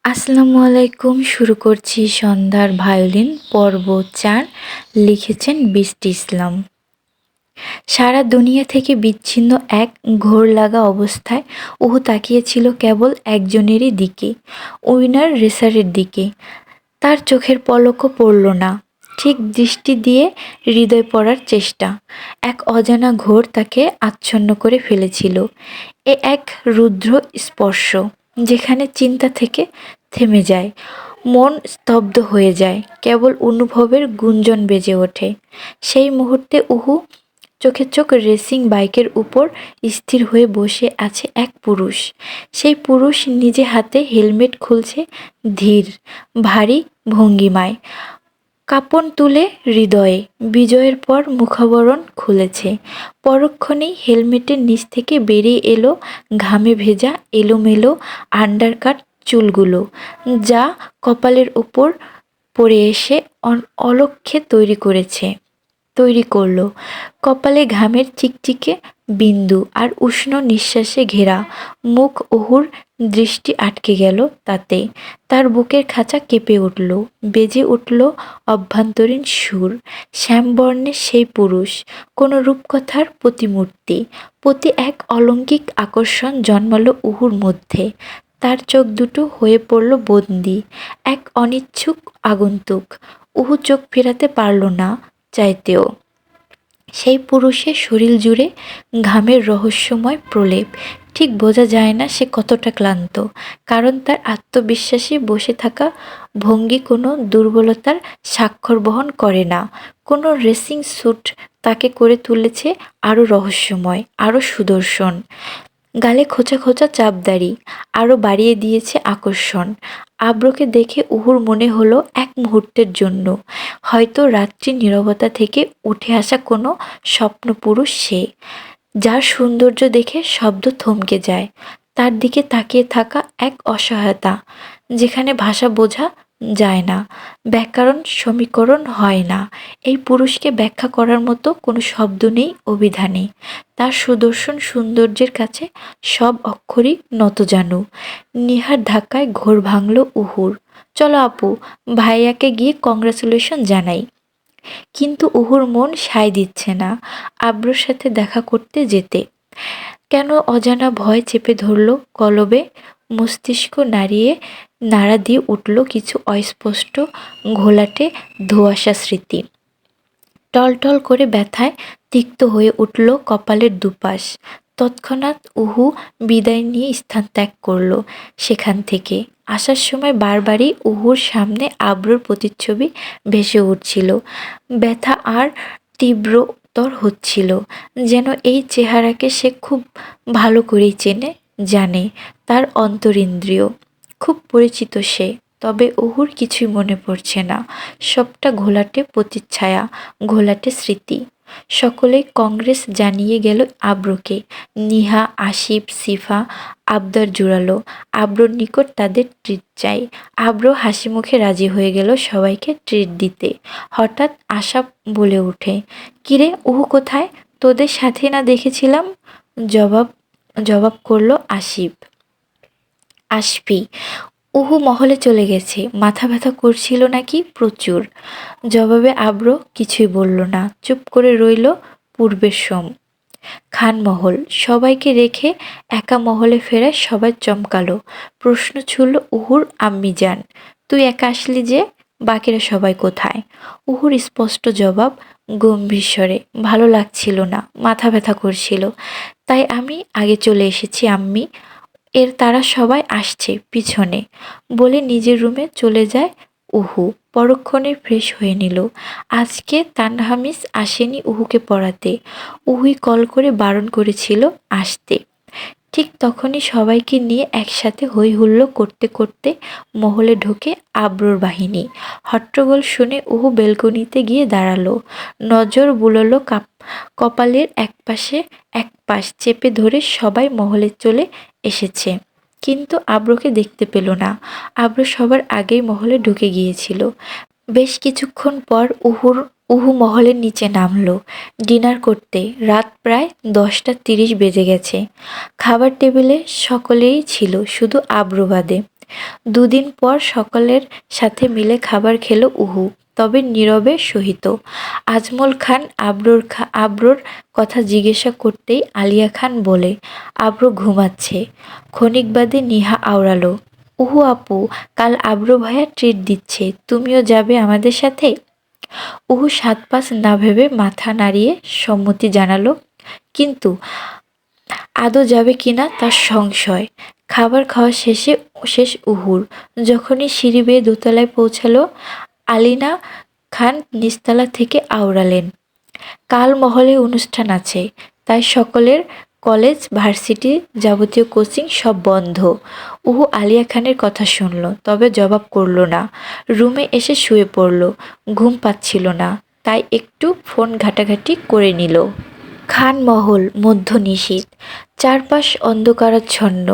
আসসালামু আলাইকুম। শুরু করছি সন্ধ্যার ভায়োলিন পর্ব ৪। লিখেছেন বৃষ্টি ইসলাম। সারা দুনিয়া থেকে বিচ্ছিন্ন এক ঘোর লাগা অবস্থায় ওহু তাকিয়েছিল কেবল একজনেরই দিকে, উইনার রেসারের দিকে। তার চোখের পলকও পড়ল না, ঠিক দৃষ্টি দিয়ে হৃদয় পড়ার চেষ্টা। এক অজানা ঘোর তাকে আচ্ছন্ন করে ফেলেছিল। এ এক রুদ্র স্পর্শ, যেখানে চিন্তা থেকে থেমে যায়, মন স্তব্ধ হয়ে যায়, কেবল অনুভবের গুঞ্জন বেজে ওঠে। সেই মুহূর্তে উহু চোখে চোখ রেসিং বাইকের উপর স্থির হয়ে বসে আছে এক পুরুষ। সেই পুরুষ নিজে হাতে হেলমেট খুলছে, ধীর ভারী ভঙ্গিমায়, কাঁপন তুলে হৃদয়ে। বিজয়ের পর মুখাবরণ খুলেছে, পরক্ষণেই হেলমেটের নিচ থেকে বেরিয়ে এলো ঘামে ভেজা এলোমেলো আন্ডারকাট চুলগুলো, যা কপালের উপর পড়ে এসে অলক্ষ্যে তৈরি করলো কপালে ঘামের চিকচিকে বিন্দু, আর উষ্ণ নিঃশ্বাসে ঘেরা মুখ। ওহুর দৃষ্টি আটকে গেল তাতে। তার বুকের খাঁচা কেঁপে উঠল, বেজে উঠল অভ্যন্তরীণ সুর। শ্যামবর্ণের সেই পুরুষ, কোনো রূপকথার প্রতিমূর্তি, প্রতি এক অলৌকিক আকর্ষণ জন্মালো উহুর মধ্যে। তার চোখ দুটো হয়ে পড়ল বন্দি, এক অনিচ্ছুক আগন্তুক। উহু চোখ ফেরাতে পারল না, চাইতেও। সেই পুরুষের শরীর জুড়ে ঘামের রহস্যময় প্রলেপ। ঠিক বোঝা যায় না সে কতটা ক্লান্ত, কারণ তার আত্মবিশ্বাসী বসে থাকা ভঙ্গি কোনো দুর্বলতার স্বাক্ষর বহন করে না। কোনো রেসিং স্যুট তাকে করে তুলেছে আরও রহস্যময়, আরও সুদর্শন। গালে খোঁচা খোঁচা চাপদাড়ি আরও বাড়িয়ে দিয়েছে আকর্ষণ। আব্রকে দেখে উহুর মনে হলো এক মুহূর্তের জন্য, হয়তো রাত্রির নীরবতা থেকে উঠে আসা কোনো স্বপ্নপুরুষ সে, যার সৌন্দর্য দেখে শব্দ থমকে যায়। তার দিকে তাকিয়ে থাকা এক অসহায়তা, যেখানে ভাষা বোঝা যায় না, ব্যাকরণ সমীকরণ হয় না। এই পুরুষকে ব্যাখ্যা করার মতো কোনো শব্দ নেই অভিধানে। তার সুদর্শন সৌন্দর্যের কাছে সব অক্ষরই নতজানু। নিহার ধাক্কায় ঘোর ভাঙল উহুর। চলো আপু, ভাইয়াকে গিয়ে কংগ্রাচুলেশন জানাই। কিন্তু উহুর মন সায় দিচ্ছে না আব্রুর সাথে দেখা করতে যেতে। কেন অজানা ভয় চেপে ধরল কলবে, মস্তিষ্ক নাড়া দিয়ে উঠল কিছু অস্পষ্ট ঘোলাটে ধোঁয়াশা স্মৃতি। টলটল করে ব্যথায় তিক্ত হয়ে উঠল কপালের দুপাশ। তৎক্ষণাৎ উহু বিদায় নিয়ে স্থান ত্যাগ করল সেখান থেকে। আসার সময় বারবারই উহুর সামনে আব্রুর প্রতিচ্ছবি ভেসে উঠছিল। ব্যথা আর তীব্রতর হচ্ছিল, যেন এই চেহারাকে সে খুব ভালো করেই জানে, তার অন্তরিন্দ্রিয়। খুব পরিচিত সে, তবে উহুর কিছুই মনে পড়ছে না। সবটা ঘোলাটে প্রতিচ্ছায়া, ঘোলাটে স্মৃতি। সকলেই কংগ্রেস জানিয়ে গেল আব্রকে। নিহা, আসিফ, সিফা আবদার জোরালো আব্রোর নিকট তাদের ট্রিট চাই। আব্রো হাসি মুখে রাজি হয়ে গেল সবাইকে ট্রিট দিতে। হঠাৎ আশা বলে ওঠে, কিরে উহু কোথায়? তোদের সাথে না দেখেছিলাম। জবাব করল আসফি, উহু মহলে চলে গেছে, মাথা ব্যথা করছিল নাকি প্রচুর। জবাবে আব্রো কিছুই বলল না, চুপ করে রইল পূর্বের খানমহল। সবাইকে রেখে একা মহলে ফেরায় সবাই চমকালো। প্রশ্ন ছুড়ল উহুর আম্মিজান, তুই একা আসলি যে, বাকিরা সবাই কোথায়? উহুর স্পষ্ট জবাব, গম্ভীর স্বরে, ভালো লাগছিল না, মাথা ব্যথা করছিল, তাই আমি আগে চলে এসেছি আম্মি। তারা সবাই আসছে পিছনে, বলে নিজের রুমে চলে যায় উহু। পরক্ষণে ফ্রেশ হয়ে নিল। আজকে তানহামিস আসেনি উহুকে পড়াতে। উহুই কল করে বারণ করেছিল আসতে। ঠিক তখনই সবাইকে নিয়ে একসাথে হই হুল্লো করতে করতে মহলে ঢোকে আব্রোর বাহিনী। হট্টগোল শুনে উহু বেলকনিতে গিয়ে দাঁড়ালো। নজর বুলালো কপালের এক পাশ চেপে ধরে সবাই মহলে চলে এসেছে, কিন্তু আব্রোকে দেখতে পেল না। আব্রো সবার আগেই মহলে ঢুকে গিয়েছিল। বেশ কিছুক্ষণ পর উহু মহলের নিচে নামলো ডিনার করতে। রাত প্রায় 10টা 30 বেজে গেছে। খাবার টেবিলে সকলেই ছিল, শুধু আব্রো বাদে। দুদিন পর সকলের সাথে মিলে খাবার খেলো উহু, তবে নীরবে সহিত। আজমল খান আব্রোর কথা জিজ্ঞাসা করতেই আলিয়া খান বলে, আব্র ঘুমাচ্ছে। ক্ষণিক বাদে নিহা আওড়ালো, উহু আপু, কাল আব্র ভাইয়া ট্রিট দিচ্ছে, তুমিও যাবে আমাদের সাথে? উহু সাত পাঁচ না ভেবে মাথা নাড়িয়ে সম্মতি জানালো, কিন্তু আদৌ যাবে কিনা তার সংশয়। খাবার খাওয়া শেষ উহুর। যখনই সিঁড়ি বেয়ে দোতলায় পৌঁছালো, আলিনা খান নিচতলা থেকে আওড়ালেন, কাল মহলে অনুষ্ঠান আছে, তাই সকলের কলেজ ভার্সিটি যাবতীয় কোচিং সব বন্ধ। উহু আলিয়া খানের কথা শুনল, তবে জবাব করল না। রুমে এসে শুয়ে পড়ল। ঘুম পাচ্ছিল না, তাই একটু ফোন ঘাটাঘাটি করে নিল। খানমহল মধ্য নিশীথ, চারপাশ অন্ধকারাচ্ছন্ন।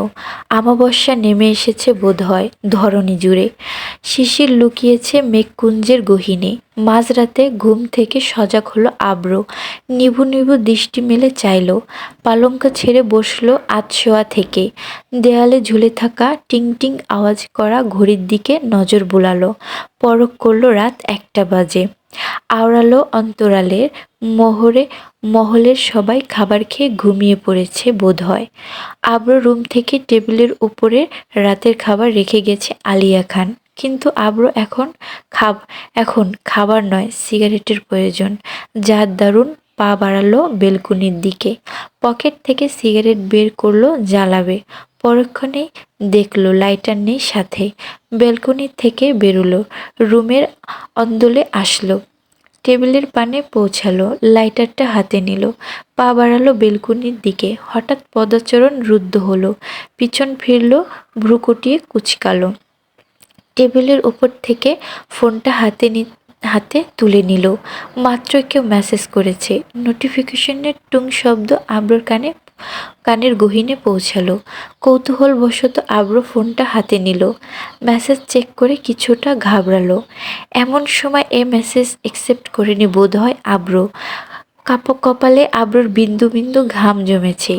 আমাবস্যা নেমে এসেছে বোধহয় ধরণী জুড়ে। শিশির লুকিয়েছে মেঘকুঞ্জের গহীনে। মাঝরাতে ঘুম থেকে সজাগ হলো আব্র। নিভু নিভু দৃষ্টি মেলে চাইল। পালঙ্ক ছেড়ে বসলো আধশোয়া থেকে। দেয়ালে ঝুলে থাকা টিং টিং আওয়াজ করা ঘড়ির দিকে নজর বুলালো। পরখ করলো রাত 1টা বাজে। আওড়ালো অন্তরালের মহলের সবাই খাবার খেয়ে ঘুমিয়ে পড়েছে বোধহয়। আব্র রুম থেকে টেবিলের উপরে রাতের খাবার রেখে গেছে আলিয়া খান, কিন্তু আব্র এখন খাবার নয়, সিগারেটের প্রয়োজন। যার দারুণ পা বাড়ালো বেলকুনির দিকে। পকেট থেকে সিগারেট বের করলো, জ্বালাবে। পরক্ষণেই দেখলো লাইটার নেই সাথে। বেলকুনি থেকে বেরোলো, রুমের অন্দলে আসলো, টেবিলের পানে পৌঁছালো, লাইটারটা হাতে নিল, পা বাড়ালো বেলকুনির দিকে। হঠাৎ পদাচরণ রুদ্ধ হলো, পিছন ফিরল, ভ্রুকুটিয়ে কুঁচকালো। টেবিলের উপর থেকে ফোনটা হাতে তুলে নিল। মাত্র কেউ মেসেজ করেছে। নোটিফিকেশনের টুং শব্দ আব্রর কানের গহীনে পৌঁছালো। কৌতূহলবশত আব্র ফোনটা হাতে নিল। মেসেজ চেক করে কিছুটা ঘাবড়ালো। এমন সময় মেসেজ একসেপ্ট করেনি বোধহয় আব্র। কপালে আব্রর বিন্দু বিন্দু ঘাম জমেছে।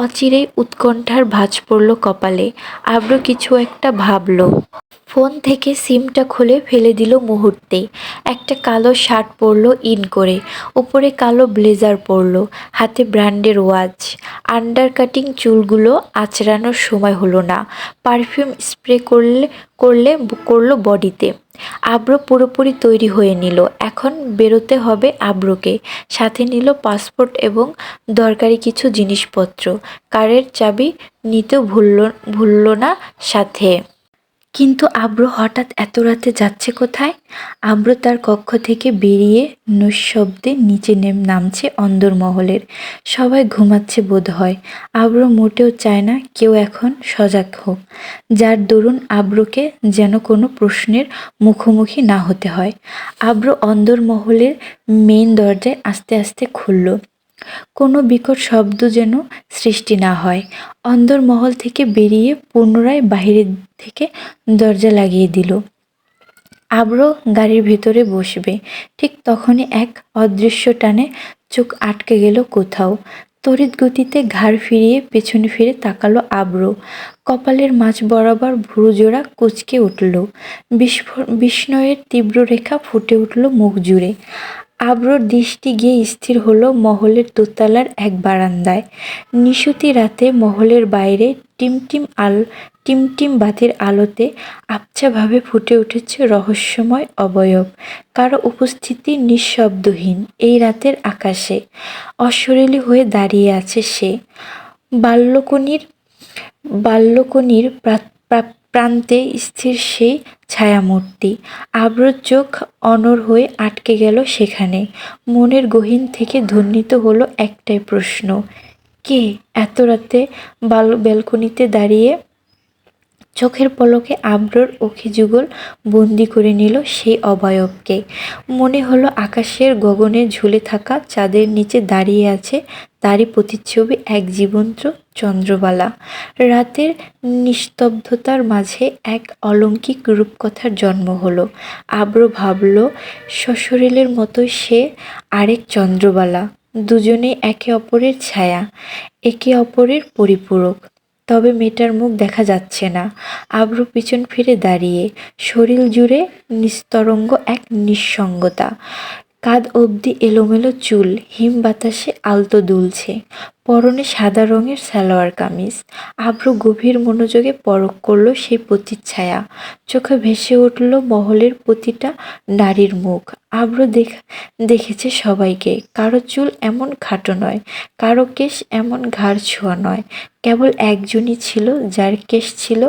অচিরেই উৎকণ্ঠার ভাঁজ পড়ল কপালে। আব্র কিছু একটা ভাবল। ফোন থেকে সিমটা খুলে ফেলে দিল মুহূর্তেই। একটা কালো শার্ট পরল ইন করে, উপরে কালো ব্লেজার পরল, হাতে ব্র্যান্ডের ওয়াচ। আন্ডার কাটিং চুলগুলো আঁচড়ানোর সময় হলো না। পারফিউম স্প্রে করলো বডিতে। আব্র পুরোপুরি তৈরি হয়ে নিল। এখন বেরোতে হবে আব্রকে। সাথে নিল পাসপোর্ট এবং দরকারি কিছু জিনিসপত্র। কারের চাবি নিতেও ভুলল না সাথে। কিন্তু আব্র হঠাৎ এত রাতে যাচ্ছে কোথায়? আব্র তার কক্ষ থেকে বেরিয়ে নিঃশব্দে নিচে নামছে অন্দরমহলের। সবাই ঘুমাচ্ছে বোধহয়। আব্র মোটেও চায় না কেউ এখন সজাগ হোক, যার দরুন আব্রকে যেন কোনো প্রশ্নের মুখোমুখি না হতে হয়। আব্র অন্দরমহলের মেইন দরজায় আস্তে আস্তে খুলল। কোনো বিকট শব্দ যেন সৃষ্টি না হয়। অন্দরমহল থেকে বেরিয়ে পুনরায় বাহিরের থেকে দরজা লাগিয়ে দিল। আব্র গাড়ির ভিতরে বসবে, ঠিক তখনই এক অদৃশ্য টানে চোখ আটকে গেল কোথাও। তড়িৎ গতিতে ঘাড় ফিরিয়ে পেছনে ফিরে তাকালো আব্র। কপালের মাঝ বরাবর ভ্রুজোড়া কুঁচকে উঠল। বিস্ময়ের তীব্র রেখা ফুটে উঠল মুখ জুড়ে। আব্রর দৃষ্টি গিয়ে স্থির হলো মহলের দোতলার এক বারান্দায়। নিশুতি রাতে মহলের বাইরে টিমটিম বাতির আলোতে আবছাভাবে ফুটে উঠেছে রহস্যময় অবয়ব। কারো উপস্থিতি নিঃশব্দহীন এই রাতের আকাশে। অশরীরী হয়ে দাঁড়িয়ে আছে সে। বাল্যকনির প্রান্তে স্থির সেই ছায়ামূর্তি। আব্রর চোখ অনড় হয়ে আটকে গেল সেখানে। মনের গহীন থেকে ধ্বনিত হলো একটাই প্রশ্ন, কে এত রাতে ব্যালকনিতে দাঁড়িয়ে? চোখের পলকে আব্রর অখিযুগল বন্দি করে নিল সেই অবয়বকে। মনে হলো আকাশের গগনে ঝুলে থাকা চাঁদের নিচে দাঁড়িয়ে আছে তারই প্রতিচ্ছবি এক জীবন্ত চন্দ্রবালা। রাতের নিস্তব্ধতার মাঝে এক অলৌকিক রূপকথার জন্ম হলো। আব্র ভাবল, সশরীরের মতো সে আরেক চন্দ্রবালা। দুজনেই একে অপরের ছায়া, একে অপরের পরিপূরক। তবে মেয়েটার মুখ দেখা যাচ্ছে না। আব্র পিছন ফিরে দাঁড়িয়ে, শরীর জুড়ে নিস্তরঙ্গ এক নিঃসঙ্গতা। কাঁধ অবধি এলোমেলো চুল হিম বাতাসে আলতো দুলছে। পরনে সাদা রঙের সালোয়ার কামিজ। আব্র গভীর মনোযোগে পরখ করল সেই প্রতিচ্ছায়া। চোখে ভেসে উঠল মহলের প্রতিটা নারীর মুখ। আব্র দেখেছে সবাইকে। কারো চুল এমন খাটো নয়, কারো কেশ এমন ঘাড় ছোঁয়া নয়। কেবল একজনই ছিল যার কেশ ছিল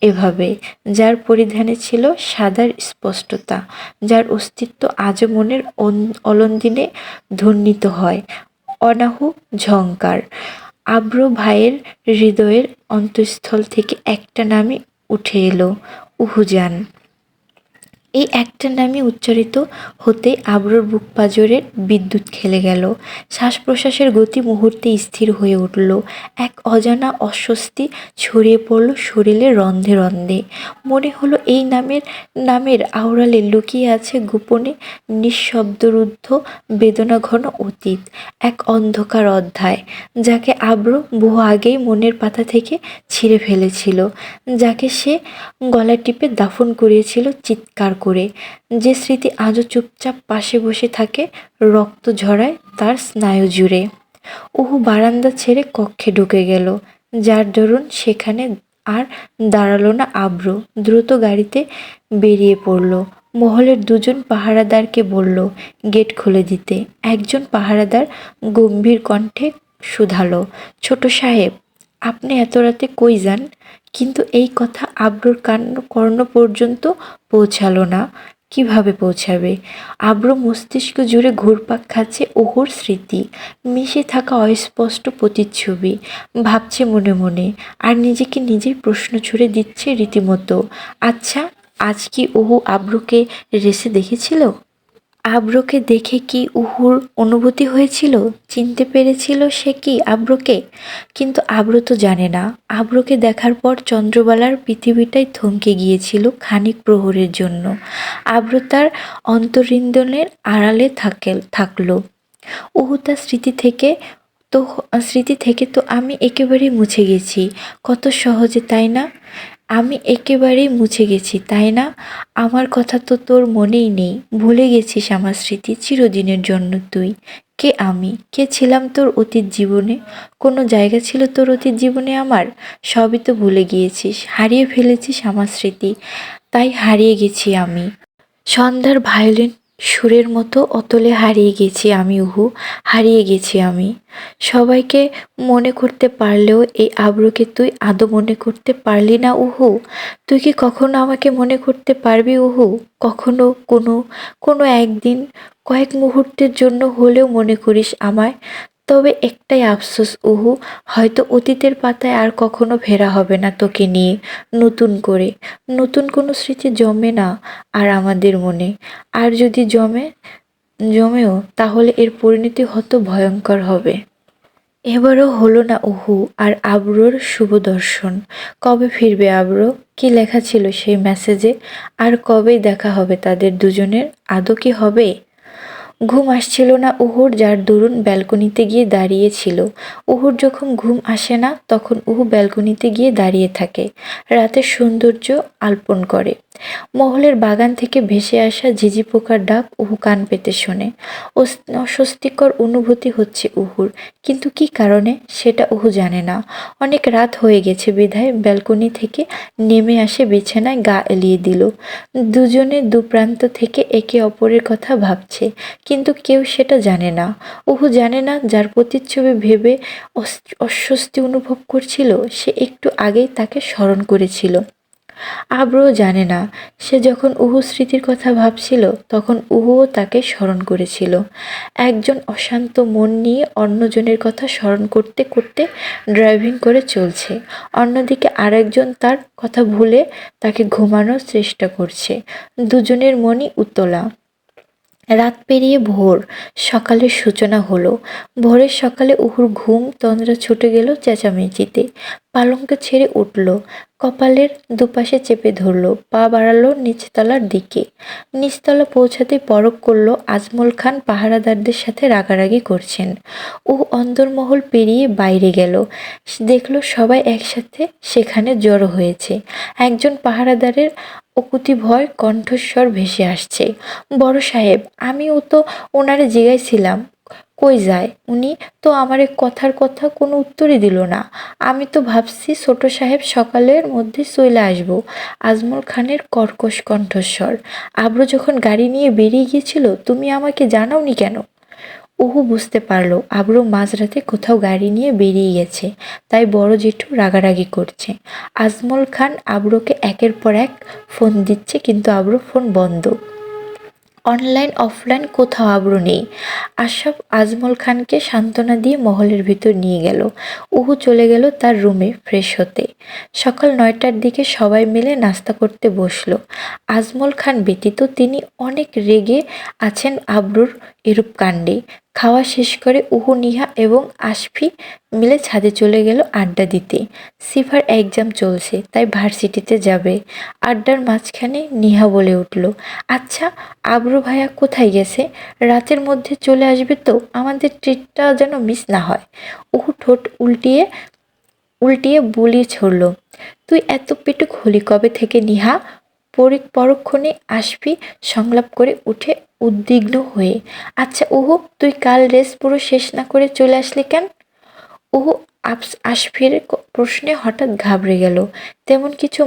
এভাবে, যার পরিধানে ছিল সাদার স্পষ্টতা, যার অস্তিত্ব আজও মনের অলন্দিনে ধ্বনিত হয়। অনাহু ঝংকার। আব্র ভাইয়ের হৃদয়ের অন্তঃস্থল থেকে একটা নামই উঠে এলো, উহুজান। এই একটা নামই উচ্চারিত হতেই আব্রর বুক পাঁজরে বিদ্যুৎ খেলে গেল। শ্বাস প্রশ্বাসের গতি মুহূর্তে স্থির হয়ে উঠল। এক অজানা অস্বস্তি ছড়িয়ে পড়ল শরীরের রন্ধে রন্ধে। মনে হলো এই নামের আড়ালে লুকিয়ে আছে গোপনে নিঃশব্দরুদ্ধ বেদনাঘন অতীত, এক অন্ধকার অধ্যায়, যাকে আব্র বহু আগেই মনের পাতা থেকে ছিঁড়ে ফেলেছিল, যাকে সে গলা টিপে দাফন করিয়েছিল চিৎকার করে। যে স্মৃতি আজও চুপচাপ পাশে বসে থাকে, রক্ত ঝরায় তার স্নায়ু জুড়ে। ওহু বারান্দা ছেড়ে কক্ষে ঢুকে গেল, যার দরুন সেখানে আর দাঁড়ালো না আব্র। দ্রুত গাড়িতে বেরিয়ে পড়ল। মহলের দুজন পাহারাদারকে বলল গেট খুলে দিতে। একজন পাহারাদার গম্ভীর কণ্ঠে শুধালো, ছোট সাহেব, আপনি এত রাতে কই যান? কিন্তু এই কথা আব্রুর কর্ণ পর্যন্ত পৌঁছালো না। কিভাবে পৌঁছাবে? আব্র মস্তিষ্ক জুড়ে ঘুরপাক খাচ্ছে ওহুর স্মৃতি, মিশে থাকা অস্পষ্ট প্রতিচ্ছবি। ভাবছে মনে মনে, আর নিজেকে নিজেই প্রশ্ন ছুড়ে দিচ্ছে রীতিমতো। আচ্ছা, আজ কি ওহু আব্রুকে রেসে দেখেছিল? আব্রকে দেখে কি উহুর অনুভূতি হয়েছিল? চিনতে পেরেছিল সে কি আব্রকে? কিন্তু আব্র তো জানে না। আব্রকে দেখার পর চন্দ্রবালার পৃথিবীটাই থমকে গিয়েছিল খানিক প্রহরের জন্য। আব্র তার অন্তরিন্দনের আড়ালে থাকলো। উহু তার স্মৃতি থেকে তো আমি একেবারেই মুছে গেছি। কত সহজে, তাই না? আমি একেবারেই মুছে গেছি, তাই না? আমার কথা তো তোর মনেই নেই। ভুলে গেছিস আমার স্মৃতি চিরদিনের জন্য তুই। কে আমি? কে ছিলাম তোর অতীত জীবনে? কোনো জায়গা ছিল তোর অতীত জীবনে আমার? সবই তো ভুলে গিয়েছিস, হারিয়ে ফেলেছিস আমার স্মৃতি। তাই হারিয়ে গেছি আমি। সন্ধ্যার ভায়োলিন সুরের মতো অতলে হারিয়ে গেছি আমি উহু, হারিয়ে গেছি আমি। সবাইকে মনে করতে পারলেও এই আব্রুকে তুই আদৌ মনে করতে পারলি না উহু। তুই কি কখনো আমাকে মনে করতে পারবি উহু? কখনো কোনো একদিন, কয়েক মুহূর্তের জন্য হলেও মনে করিস আমায়? তবে একটাই আফসোস উহু, হয়তো অতীতের পাতায় আর কখনো ফেরা হবে না তোকে নিয়ে নতুন করে। নতুন কোনো স্মৃতি জমে না আর আমাদের মনে। আর যদি জমেও তাহলে এর পরিণতি হয়তো ভয়ঙ্কর হবে। এবারও হলো না উহু আর আব্রোর শুভ দর্শন। কবে ফিরবে আব্র? কি লেখা ছিল সেই মেসেজে? আর কবেই দেখা হবে তাদের দুজনের? আদৌ কি হবে? ঘুম আসছিল না উহুর, যার দরুন ব্যালকনিতে গিয়ে দাঁড়িয়েছিল। উহুর যখন ঘুম আসে না তখন উহু ব্যালকনিতে গিয়ে দাঁড়িয়ে থাকে, রাতের সৌন্দর্য আলপন করে। মহলের বাগান থেকে ভেসে আসা ঝিঝি পোকার ডাক উহু কান পেতে শোনে। অস্বস্তিকর অনুভূতি হচ্ছে উহুর, কিন্তু কি কারণে সেটা উহু জানে না। অনেক রাত হয়ে গেছে বিধায় ব্যালকনি থেকে নেমে আসে বিছানায় গা এলিয়ে দিল। দুজনে দুপ্রান্ত থেকে একে অপরের কথা ভাবছে, কিন্তু কেউ সেটা জানে না। উহু জানে না যার প্রতিচ্ছবি ভেবে অস্বস্তি অনুভব করছিল সে একটু আগেই তাকে স্মরণ করেছিল। আব্রও জানে না, সে যখন উহু স্মৃতির কথা ভাবছিল তখন উহুও তাকে স্মরণ করেছিল। একজন অশান্ত মন নিয়ে অন্যজনের কথা স্মরণ করতে করতে ড্রাইভিং করে চলছে, অন্যদিকে আরেকজন তার কথা ভুলে তাকে ঘুমানোর চেষ্টা করছে। দুজনের মনই উতলা। রাত পেরিয়ে ভোর, সকালের সূচনা হলো। ভোরের সকালে উহুর ঘুম তন্দ্রা ছুটে গেল চেঁচামেচিতে। পালঙ্ক ছেড়ে উঠল, কপালের দুপাশে চেপে ধরলো, পা বাড়ালো নিচতলার দিকে। নিচতলা পৌঁছাতে পরখ করলো আজমল খান পাহারাদারদের সাথে রাগারাগি করছেন। ও অন্দরমহল পেরিয়ে বাইরে গেল, দেখলো সবাই একসাথে সেখানে জড়ো হয়েছে। একজন পাহারাদারের অকুতি ভয় কণ্ঠস্বর ভেসে আসছে, বড় সাহেব, আমিও তো ওনারে জিগাইছিলাম কই যায়, উনি তো আমারে কথার কথা কোনো উত্তরই দিল না। আমি তো ভাবছি ছোট সাহেব সকালের মধ্যে চইলা আসবো। আজমল খানের কর্কশ কণ্ঠস্বর। আব্রু যখন গাড়ি নিয়ে বেরিয়ে গিয়েছিল তুমি আমাকে জানাওনি কেন? অহু বুঝতে পারল আব্রু মাঝরাতে কোথাও গাড়ি নিয়ে বেরিয়ে গেছে, তাই বড় জেঠু রাগারাগি করছে। আজমল খান আব্রুকে একের পর এক ফোন দিচ্ছে, কিন্তু আব্রু ফোন বন্ধ। অনলাইন অফলাইন কোথাও আব্রু নেই। আশরাফ আজমল খানকে সান্ত্বনা দিয়ে মহলের ভিতর নিয়ে গেল। উহু চলে গেল তার রুমে ফ্রেশ হতে। সকাল ৯টার দিকে সবাই মিলে নাস্তা করতে বসলো। আজমল খান ব্যতীত তিনি অনেক রেগে আছেন আব্রুর এরূপ কাণ্ডে। খাওয়া শেষ করে উহু, নিহা এবং আশফি মিলে ছাদে চলে গেল আড্ডা দিতে। সিফার এক্সাম চলছে, তাই ভার্সিটিতে যাবে। আড্ডার মাঝখানে নিহা বলে উঠল, আচ্ছা আব্রু ভাইয়া কোথায় গেছে? রাতের মধ্যে চলে আসবে তো? আমাদের ট্রিটটা যেন মিস না হয়। উহু ঠোঁট উল্টিয়ে উল্টিয়ে বুলি ছড়ল, তুই এত পেটুক হলি কবে থেকে নিহা? পরক্ষণে আশফি সংলাপ করে উঠে উদ্বিগ্ন হয়ে, আচ্ছা ওহো, তুই কাল রেস পুরো শেষ না করে চলে আসলি কেন? ওহো আশফির প্রশ্নে হঠাৎ ঘাবড়ে গেল। তেমন কিছু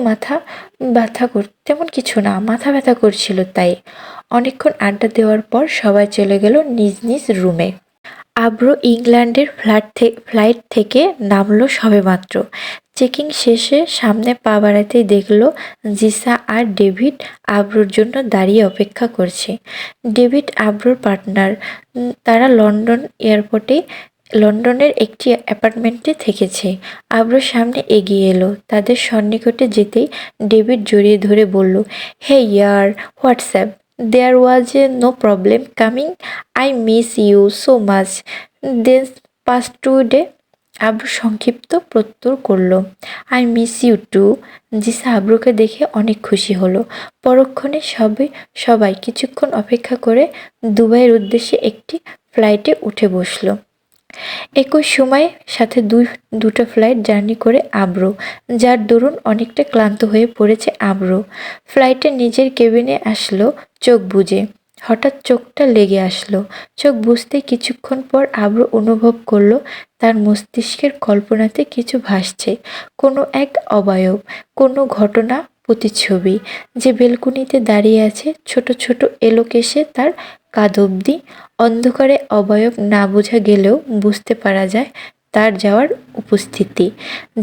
না, মাথা ব্যথা করছিল তাই। অনেকক্ষণ আড্ডা দেওয়ার পর সবাই চলে গেল নিজ নিজ রুমে। আব্রু ইংল্যান্ডের ফ্লাইট থেকে নামলো সবেমাত্র। চেকিং শেষে সামনে পা বাড়াতেই দেখলো জিসা আর ডেভিড আব্রুর জন্য দাঁড়িয়ে অপেক্ষা করছে। ডেভিড আব্রুর পার্টনার। তারা লন্ডনের একটি অ্যাপার্টমেন্টে থেকেছে। আব্রুর সামনে এগিয়ে এলো। তাদের সন্নিকটে যেতেই ডেভিড জড়িয়ে ধরে বলল, হে ইয়ার, what's up? There was no problem coming? I miss you so much this past 2 day. Abru সংক্ষিপ্ত প্রত্যুত্তর করল, I miss you too. Jisa আব্রুকে দেখে অনেক খুশি হলো। পরক্ষণে সবাই কিছুক্ষণ অপেক্ষা করে দুবাইয়ের উদ্দেশ্যে একটি ফ্লাইটে উঠে বসলো। একই সময় সাথে দুটো ফ্লাইট জার্নি করে আব্রু, যার দরুন অনেকটা ক্লান্ত হয়ে পড়েছে আব্রু। ফ্লাইটে নিজের কেবিনে আসলো চোখ বুজে। হঠাৎ চোখটা লেগে আসলো। চোখ বুঝতে কিছুক্ষণ পর আব্রু অনুভব করলো তার মস্তিষ্কের কল্পনাতে কিছু ভাসছে, কোনো এক অবয়ব, কোনো ঘটনা প্রতিচ্ছবি। যে বেলকুনিতে দাঁড়িয়ে আছে, ছোট ছোট এলো কেশে তার কাঁধ অবধি। অন্ধকারে অবয়ব না বোঝা গেলেও বুঝতে পারা যায় তার যাওয়ার উপস্থিতি,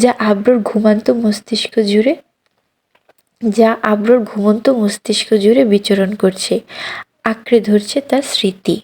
যা আব্রুর ঘুমন্ত মস্তিষ্ক জুড়ে বিচরণ করছে, আঁকড়ে ধরছে তার স্মৃতি।